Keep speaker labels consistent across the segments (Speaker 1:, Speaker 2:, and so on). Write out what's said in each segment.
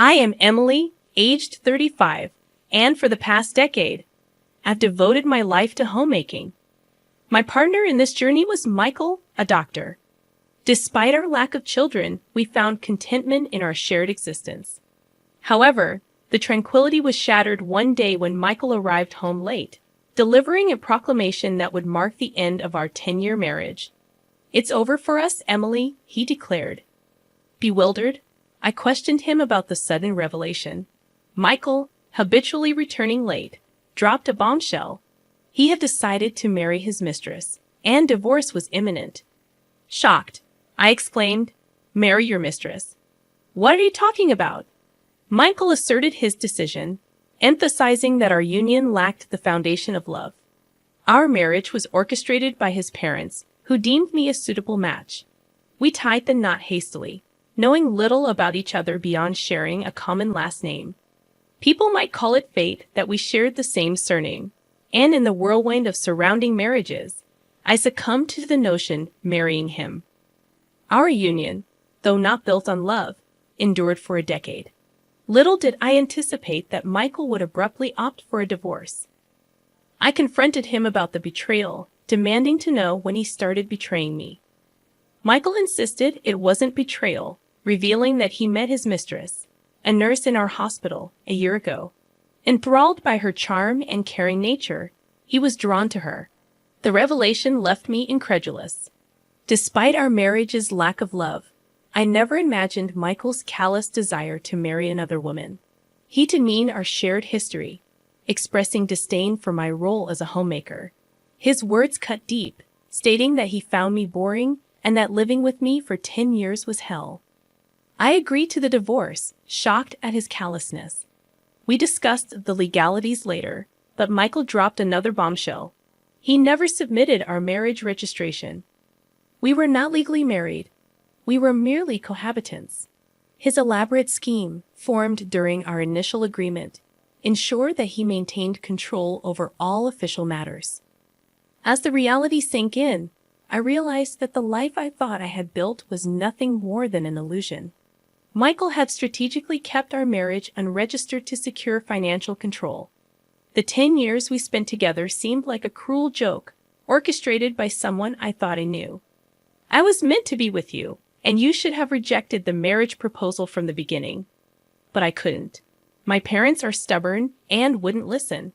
Speaker 1: I am Emily, aged 35, and for the past decade, I've devoted my life to homemaking. My partner in this journey was Michael, a doctor. Despite our lack of children, we found contentment in our shared existence. However, the tranquility was shattered one day when Michael arrived home late, delivering a proclamation that would mark the end of our 10-year marriage. "It's over for us, Emily," he declared. Bewildered, I questioned him about the sudden revelation. Michael, habitually returning late, dropped a bombshell. He had decided to marry his mistress, and divorce was imminent. Shocked, I exclaimed, "Marry your mistress? What are you talking about?" Michael asserted his decision, emphasizing that our union lacked the foundation of love. Our marriage was orchestrated by his parents, who deemed me a suitable match. We tied the knot hastily, knowing little about each other beyond sharing a common last name. People might call it fate that we shared the same surname, and in the whirlwind of surrounding marriages, I succumbed to the notion marrying him. Our union, though not built on love, endured for a decade. Little did I anticipate that Michael would abruptly opt for a divorce. I confronted him about the betrayal, demanding to know when he started betraying me. Michael insisted it wasn't betrayal, revealing that he met his mistress, a nurse in our hospital, a year ago. Enthralled by her charm and caring nature, he was drawn to her. The revelation left me incredulous. Despite our marriage's lack of love, I never imagined Michael's callous desire to marry another woman. He demeaned our shared history, expressing disdain for my role as a homemaker. His words cut deep, stating that he found me boring and that living with me for 10 years was hell. I agreed to the divorce, shocked at his callousness. We discussed the legalities later, but Michael dropped another bombshell. He never submitted our marriage registration. We were not legally married. We were merely cohabitants. His elaborate scheme, formed during our initial agreement, ensured that he maintained control over all official matters. As the reality sank in, I realized that the life I thought I had built was nothing more than an illusion. Michael had strategically kept our marriage unregistered to secure financial control. The 10 years we spent together seemed like a cruel joke, orchestrated by someone I thought I knew. "I was meant to be with you, and you should have rejected the marriage proposal from the beginning." But I couldn't. My parents are stubborn and wouldn't listen.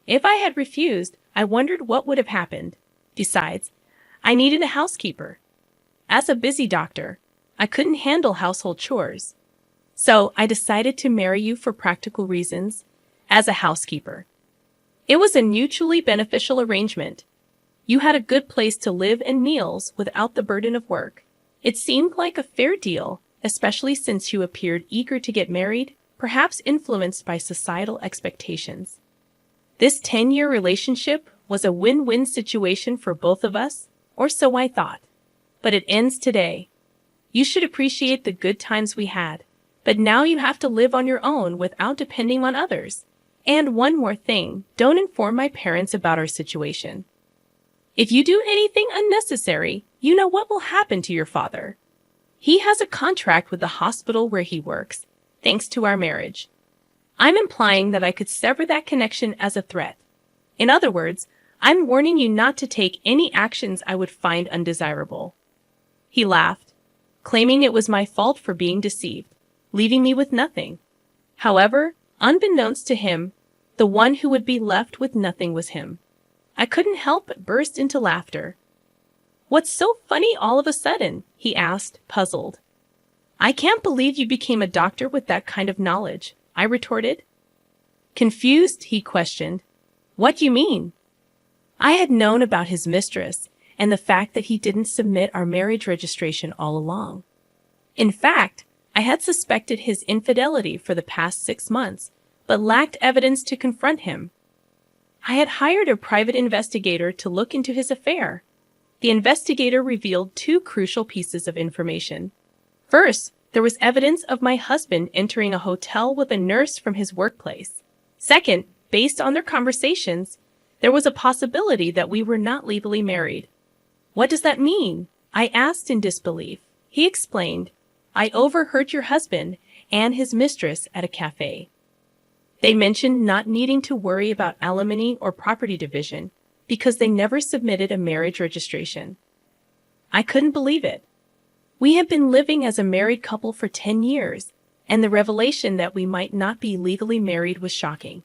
Speaker 1: If I had refused, I wondered what would have happened. Besides, I needed a housekeeper. As a busy doctor, I couldn't handle household chores. So I decided to marry you for practical reasons, as a housekeeper. It was a mutually beneficial arrangement. You had a good place to live and meals without the burden of work. It seemed like a fair deal, especially since you appeared eager to get married, perhaps influenced by societal expectations. This 10-year relationship was a win-win situation for both of us, or so I thought. But it ends today. You should appreciate the good times we had, but now you have to live on your own without depending on others. And one more thing, don't inform my parents about our situation. If you do anything unnecessary, you know what will happen to your father. He has a contract with the hospital where he works, thanks to our marriage. I'm implying that I could sever that connection as a threat. In other words, I'm warning you not to take any actions I would find undesirable. He laughed, claiming it was my fault for being deceived, leaving me with nothing. However, unbeknownst to him, the one who would be left with nothing was him. I couldn't help but burst into laughter. "What's so funny all of a sudden?" he asked, puzzled. "I can't believe you became a doctor with that kind of knowledge," I retorted. Confused, he questioned, "What do you mean?" I had known about his mistress and the fact that he didn't submit our marriage registration all along. In fact, I had suspected his infidelity for the past 6 months, but lacked evidence to confront him. I had hired a private investigator to look into his affair. The investigator revealed 2 crucial pieces of information. First, there was evidence of my husband entering a hotel with a nurse from his workplace. Second, based on their conversations, there was a possibility that we were not legally married. "What does that mean?" I asked in disbelief. He explained, "I overheard your husband, and his mistress at a cafe. They mentioned not needing to worry about alimony or property division because they never submitted a marriage registration. I couldn't believe it. We had been living as a married couple for 10 years, and the revelation that we might not be legally married was shocking.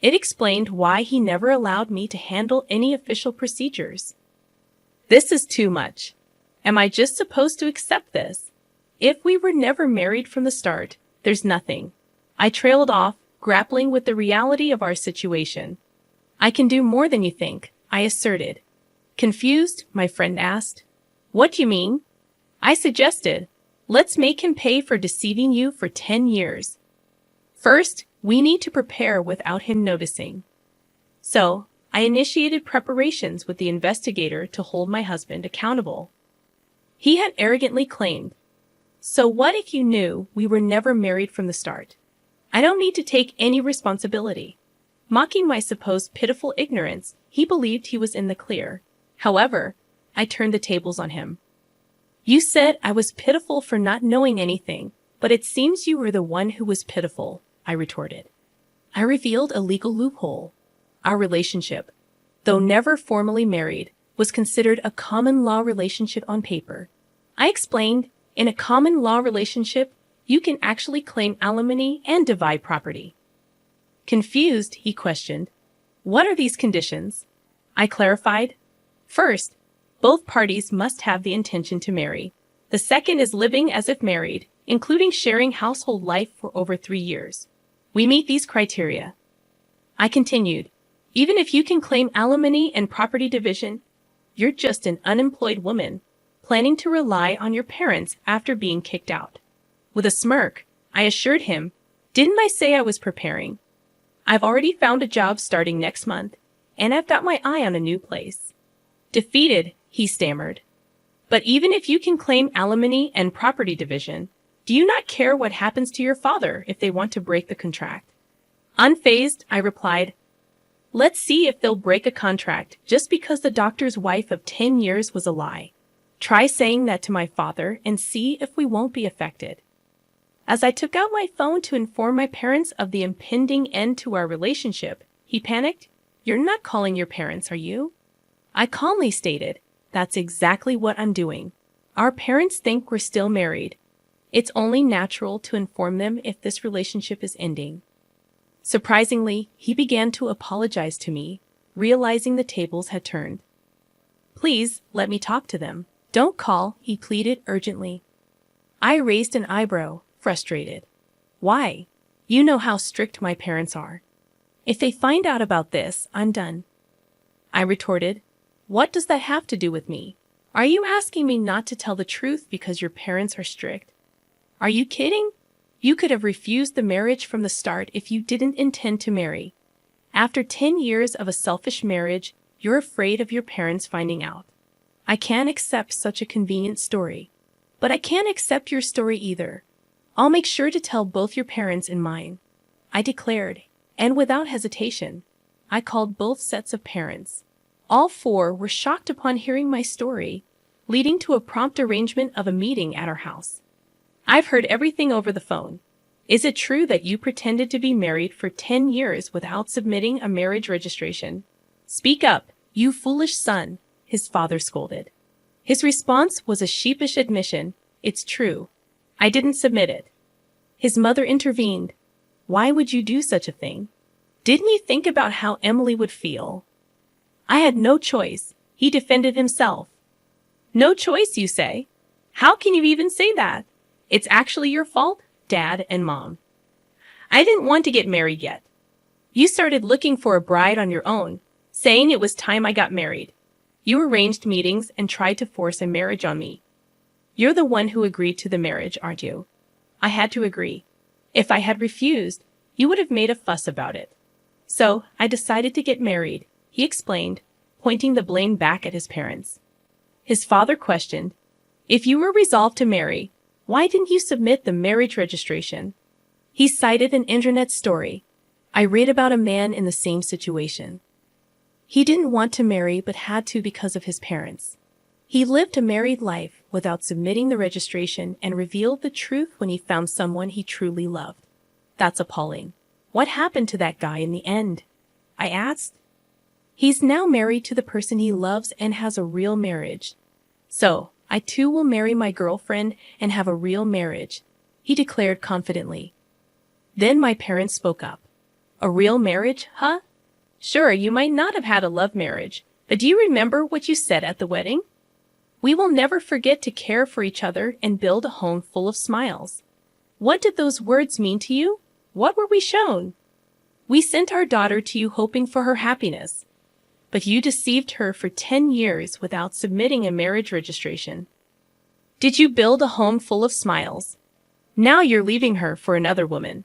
Speaker 1: It explained why he never allowed me to handle any official procedures. This is too much. Am I just supposed to accept this? If we were never married from the start, there's nothing. I trailed off, grappling with the reality of our situation. I can do more than you think, I asserted. Confused, my friend asked. What do you mean? I suggested, let's make him pay for deceiving you for 10 years. First, we need to prepare without him noticing. So, I initiated preparations with the investigator to hold my husband accountable. He had arrogantly claimed, "So what if you knew we were never married from the start? I don't need to take any responsibility." Mocking my supposed pitiful ignorance, he believed he was in the clear. However, I turned the tables on him. "You said I was pitiful for not knowing anything, but it seems you were the one who was pitiful," I retorted. I revealed a legal loophole. Our relationship, though never formally married, was considered a common law relationship on paper. I explained, in a common law relationship, you can actually claim alimony and divide property. Confused, he questioned, "What are these conditions?" I clarified. First, both parties must have the intention to marry. The second is living as if married, including sharing household life for over 3 years. We meet these criteria. I continued, even if you can claim alimony and property division, you're just an unemployed woman, planning to rely on your parents after being kicked out. With a smirk, I assured him, "Didn't I say I was preparing? I've already found a job starting next month, and I've got my eye on a new place." Defeated, he stammered. "But even if you can claim alimony and property division, do you not care what happens to your father if they want to break the contract?" Unfazed, I replied, "Let's see if they'll break a contract just because the doctor's wife of 10 years was a lie. Try saying that to my father and see if we won't be affected." As I took out my phone to inform my parents of the impending end to our relationship, he panicked. "You're not calling your parents, are you?" I calmly stated, "That's exactly what I'm doing. Our parents think we're still married. It's only natural to inform them if this relationship is ending." Surprisingly, he began to apologize to me, realizing the tables had turned. "Please, let me talk to them. Don't call," he pleaded urgently. I raised an eyebrow, frustrated. "Why? You know how strict my parents are. If they find out about this, I'm done." I retorted, "What does that have to do with me? Are you asking me not to tell the truth because your parents are strict? Are you kidding? You could have refused the marriage from the start if you didn't intend to marry. After 10 years of a selfish marriage, you're afraid of your parents finding out. I can't accept such a convenient story. But I can't accept your story either. I'll make sure to tell both your parents and mine," I declared, and without hesitation, I called both sets of parents. All 4 were shocked upon hearing my story, leading to a prompt arrangement of a meeting at our house. "I've heard everything over the phone. Is it true that you pretended to be married for 10 years without submitting a marriage registration? Speak up, you foolish son," his father scolded. His response was a sheepish admission, "It's true. I didn't submit it." His mother intervened. "Why would you do such a thing? Didn't you think about how Emily would feel?" I had no choice, he defended himself. "No choice, you say? How can you even say that? It's actually your fault, Dad and Mom. I didn't want to get married yet. You started looking for a bride on your own, saying it was time I got married. You arranged meetings and tried to force a marriage on me. You're the one who agreed to the marriage, aren't you?" I had to agree. If I had refused, you would have made a fuss about it. "So, I decided to get married," he explained, pointing the blame back at his parents. His father questioned, "If you were resolved to marry, why didn't you submit the marriage registration?" He cited an internet story. I read about a man in the same situation. He didn't want to marry but had to because of his parents. He lived a married life without submitting the registration and revealed the truth when he found someone he truly loved. That's appalling. What happened to that guy in the end? I asked. He's now married to the person he loves and has a real marriage. So, I too will marry my girlfriend and have a real marriage, he declared confidently. Then my parents spoke up. A real marriage, huh? Sure, you might not have had a love marriage, but do you remember what you said at the wedding? We will never forget to care for each other and build a home full of smiles. What did those words mean to you? What were we shown? We sent our daughter to you hoping for her happiness, but you deceived her for 10 years without submitting a marriage registration. Did you build a home full of smiles? Now you're leaving her for another woman.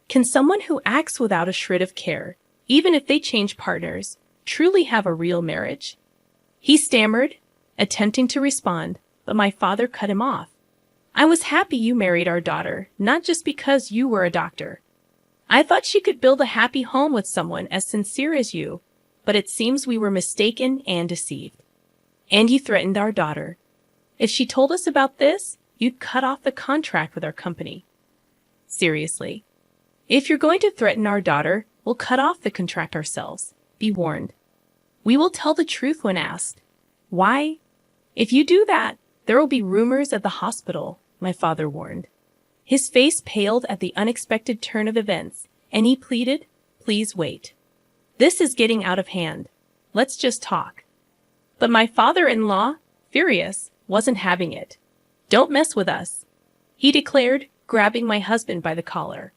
Speaker 1: Can someone who acts without a shred of care, even if they change partners, truly have a real marriage? He stammered, attempting to respond, but my father cut him off. I was happy you married our daughter, not just because you were a doctor. I thought she could build a happy home with someone as sincere as you, but it seems we were mistaken and deceived. And you threatened our daughter. If she told us about this, you'd cut off the contract with our company. Seriously. If you're going to threaten our daughter, we'll cut off the contract ourselves. Be warned. We will tell the truth when asked. Why? If you do that, there will be rumors at the hospital, my father warned. His face paled at the unexpected turn of events, and he pleaded, please wait. This is getting out of hand. Let's just talk. But my father-in-law, furious, wasn't having it. Don't mess with us, he declared, grabbing my husband by the collar.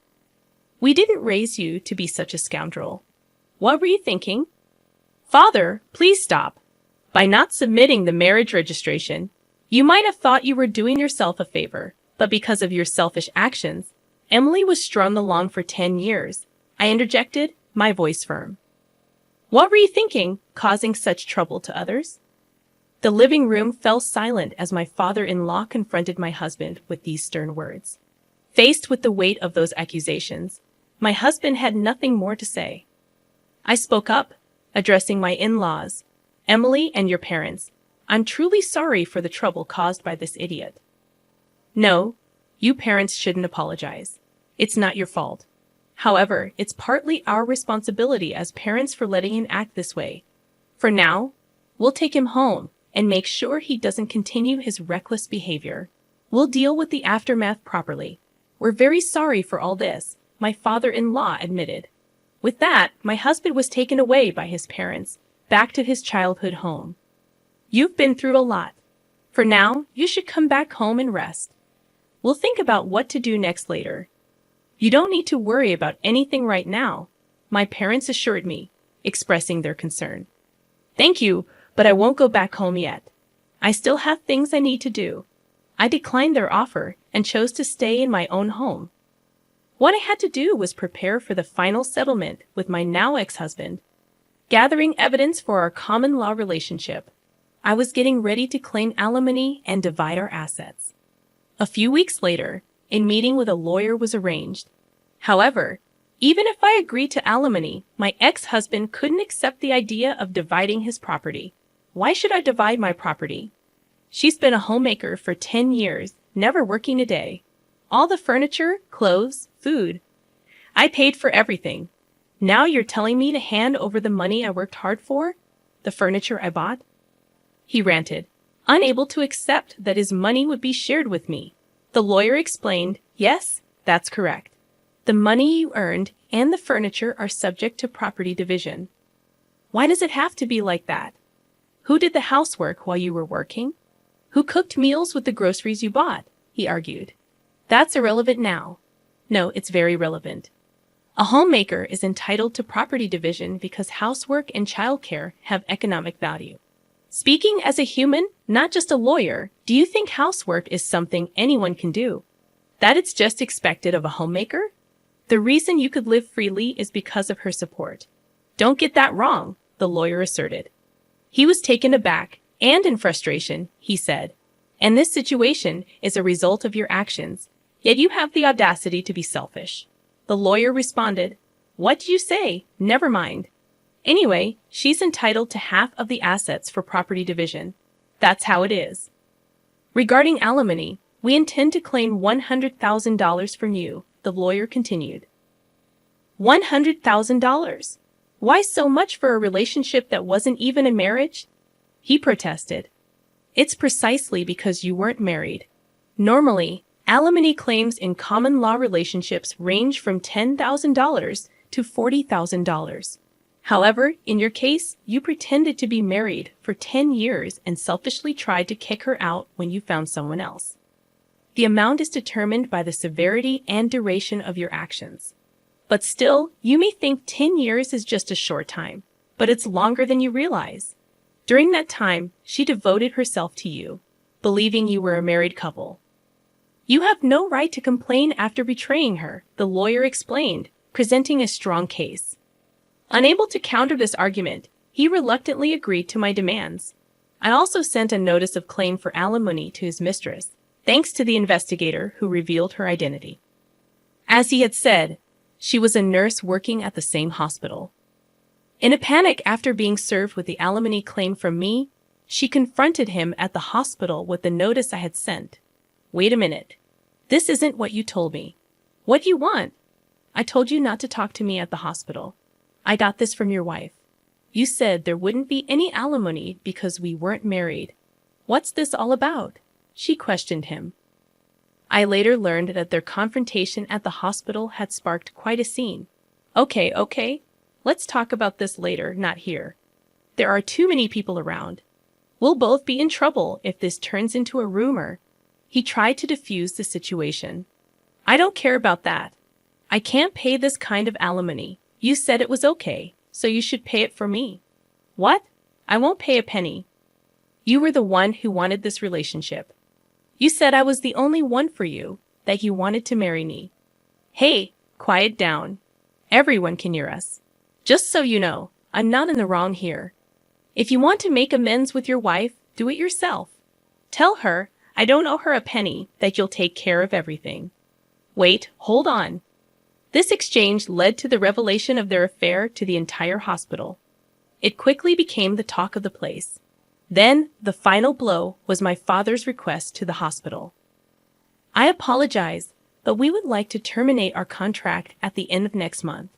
Speaker 1: We didn't raise you to be such a scoundrel. What were you thinking? Father, please stop. By not submitting the marriage registration, you might have thought you were doing yourself a favor, but because of your selfish actions, Emily was strung along for 10 years. I interjected, my voice firm. What were you thinking, causing such trouble to others? The living room fell silent as my father-in-law confronted my husband with these stern words. Faced with the weight of those accusations, my husband had nothing more to say. I spoke up, addressing my in-laws. Emily and your parents, I'm truly sorry for the trouble caused by this idiot. No, you parents shouldn't apologize. It's not your fault. However, it's partly our responsibility as parents for letting him act this way. For now, we'll take him home and make sure he doesn't continue his reckless behavior. We'll deal with the aftermath properly. We're very sorry for all this, my father-in-law admitted. With that, my husband was taken away by his parents, back to his childhood home. You've been through a lot. For now, you should come back home and rest. We'll think about what to do next later. You don't need to worry about anything right now, my parents assured me, expressing their concern. Thank you, but I won't go back home yet. I still have things I need to do. I declined their offer and chose to stay in my own home. What I had to do was prepare for the final settlement with my now ex-husband, gathering evidence for our common law relationship. I was getting ready to claim alimony and divide our assets. A few weeks later, a meeting with a lawyer was arranged. However, even if I agreed to alimony, my ex-husband couldn't accept the idea of dividing his property. Why should I divide my property? She's been a homemaker for 10 years, never working a day. All the furniture, clothes, food. I paid for everything. Now you're telling me to hand over the money I worked hard for? The furniture I bought? He ranted, unable to accept that his money would be shared with me. The lawyer explained, yes, that's correct. The money you earned and the furniture are subject to property division. Why does it have to be like that? Who did the housework while you were working? Who cooked meals with the groceries you bought? He argued. That's irrelevant now. No, it's very relevant. A homemaker is entitled to property division because housework and childcare have economic value. Speaking as a human, not just a lawyer, do you think housework is something anyone can do? That it's just expected of a homemaker? The reason you could live freely is because of her support. Don't get that wrong, the lawyer asserted. He was taken aback, and in frustration, he said, and this situation is a result of your actions, yet you have the audacity to be selfish. The lawyer responded, what do you say? Never mind. Anyway, she's entitled to half of the assets for property division. That's how it is. Regarding alimony, we intend to claim $100,000 from you, the lawyer continued. $100,000? Why so much for a relationship that wasn't even a marriage? He protested. It's precisely because you weren't married. Normally, alimony claims in common law relationships range from $10,000 to $40,000. However, in your case, you pretended to be married for 10 years and selfishly tried to kick her out when you found someone else. The amount is determined by the severity and duration of your actions. But still, you may think 10 years is just a short time, but it's longer than you realize. During that time, she devoted herself to you, believing you were a married couple. You have no right to complain after betraying her, the lawyer explained, presenting a strong case. Unable to counter this argument, he reluctantly agreed to my demands. I also sent a notice of claim for alimony to his mistress, thanks to the investigator who revealed her identity. As he had said, she was a nurse working at the same hospital. In a panic after being served with the alimony claim from me, she confronted him at the hospital with the notice I had sent. Wait a minute. This isn't what you told me. What do you want? I told you not to talk to me at the hospital. I got this from your wife. You said there wouldn't be any alimony because we weren't married. What's this all about? She questioned him. I later learned that their confrontation at the hospital had sparked quite a scene. Okay. Let's talk about this later, not here. There are too many people around. We'll both be in trouble if this turns into a rumor. He tried to defuse the situation. I don't care about that. I can't pay this kind of alimony. You said it was okay, so you should pay it for me. What? I won't pay a penny. You were the one who wanted this relationship. You said I was the only one for you, that you wanted to marry me. Hey, quiet down. Everyone can hear us. Just so you know, I'm not in the wrong here. If you want to make amends with your wife, do it yourself. Tell her I don't owe her a penny, that you'll take care of everything. Wait, hold on. This exchange led to the revelation of their affair to the entire hospital. It quickly became the talk of the place. Then, the final blow was my father's request to the hospital. I apologize, but we would like to terminate our contract at the end of next month.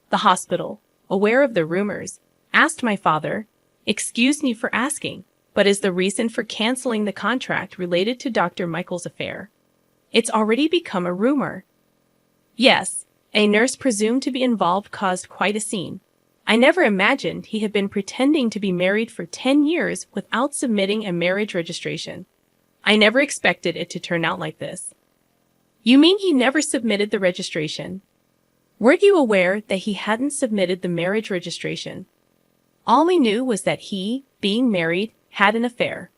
Speaker 1: The hospital, aware of the rumors, asked my father, "Excuse me for asking, but is the reason for canceling the contract related to Dr. Michael's affair? It's already become a rumor." Yes, a nurse presumed to be involved caused quite a scene. I never imagined he had been pretending to be married for 10 years without submitting a marriage registration. I never expected it to turn out like this. You mean he never submitted the registration? Weren't you aware that he hadn't submitted the marriage registration? All we knew was that he, being married, had an affair.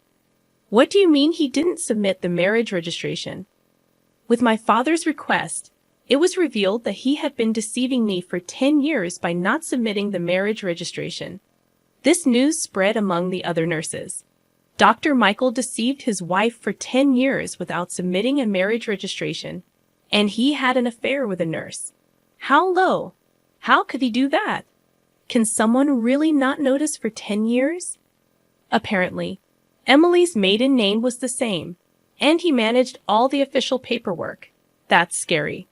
Speaker 1: What do you mean he didn't submit the marriage registration? With my father's request, it was revealed that he had been deceiving me for 10 years by not submitting the marriage registration. This news spread among the other nurses. Dr. Michael deceived his wife for 10 years without submitting a marriage registration, and he had an affair with a nurse. How low? How could he do that? Can someone really not notice for 10 years? Apparently, Emily's maiden name was the same, and he managed all the official paperwork. That's scary.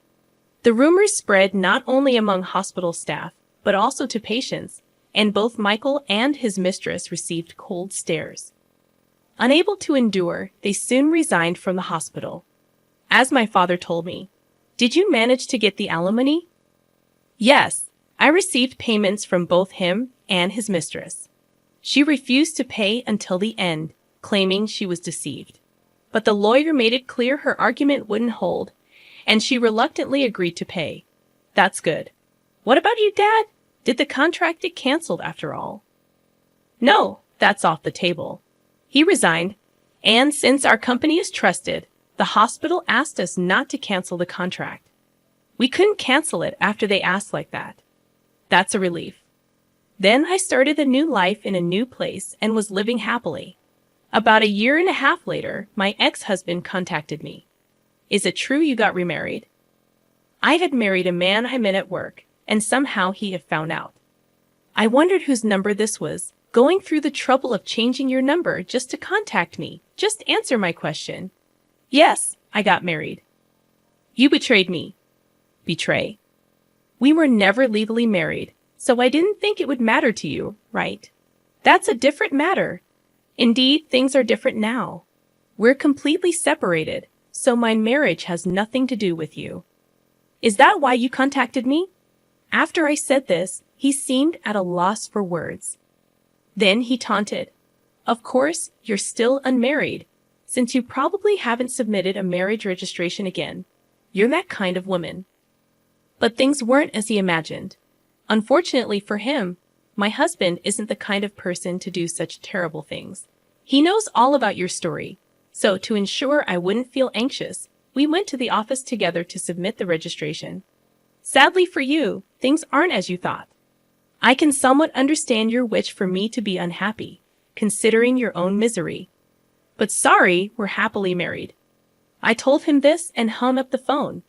Speaker 1: The rumors spread not only among hospital staff, but also to patients, and both Michael and his mistress received cold stares. Unable to endure, they soon resigned from the hospital. As my father told me, "Did you manage to get the alimony?" Yes, I received payments from both him and his mistress. She refused to pay until the end, claiming she was deceived. But the lawyer made it clear her argument wouldn't hold, and she reluctantly agreed to pay. That's good. What about you, Dad? Did the contract get canceled after all? No, that's off the table. He resigned, and since our company is trusted, the hospital asked us not to cancel the contract. We couldn't cancel it after they asked like that. That's a relief. Then I started a new life in a new place and was living happily. About a year and a half later, my ex-husband contacted me. Is it true you got remarried? I had married a man I met at work, and somehow he had found out. I wondered whose number this was, Going through the trouble of changing your number just to contact me. Just answer my question. Yes, I got married. You betrayed me. Betray. We were never legally married, so I didn't think it would matter to you, right? That's a different matter. Indeed, things are different now. We're completely separated, so my marriage has nothing to do with you. Is that why you contacted me? After I said this, he seemed at a loss for words. Then he taunted. Of course, you're still unmarried, since you probably haven't submitted a marriage registration again. You're that kind of woman. But things weren't as he imagined. Unfortunately for him, my husband isn't the kind of person to do such terrible things. He knows all about your story, so to ensure I wouldn't feel anxious, we went to the office together to submit the registration. Sadly for you, things aren't as you thought. I can somewhat understand your wish for me to be unhappy, considering your own misery. But sorry, we're happily married. I told him this and hung up the phone.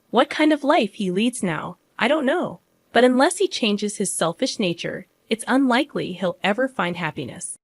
Speaker 1: What kind of life he leads now, I don't know. But unless he changes his selfish nature, it's unlikely he'll ever find happiness.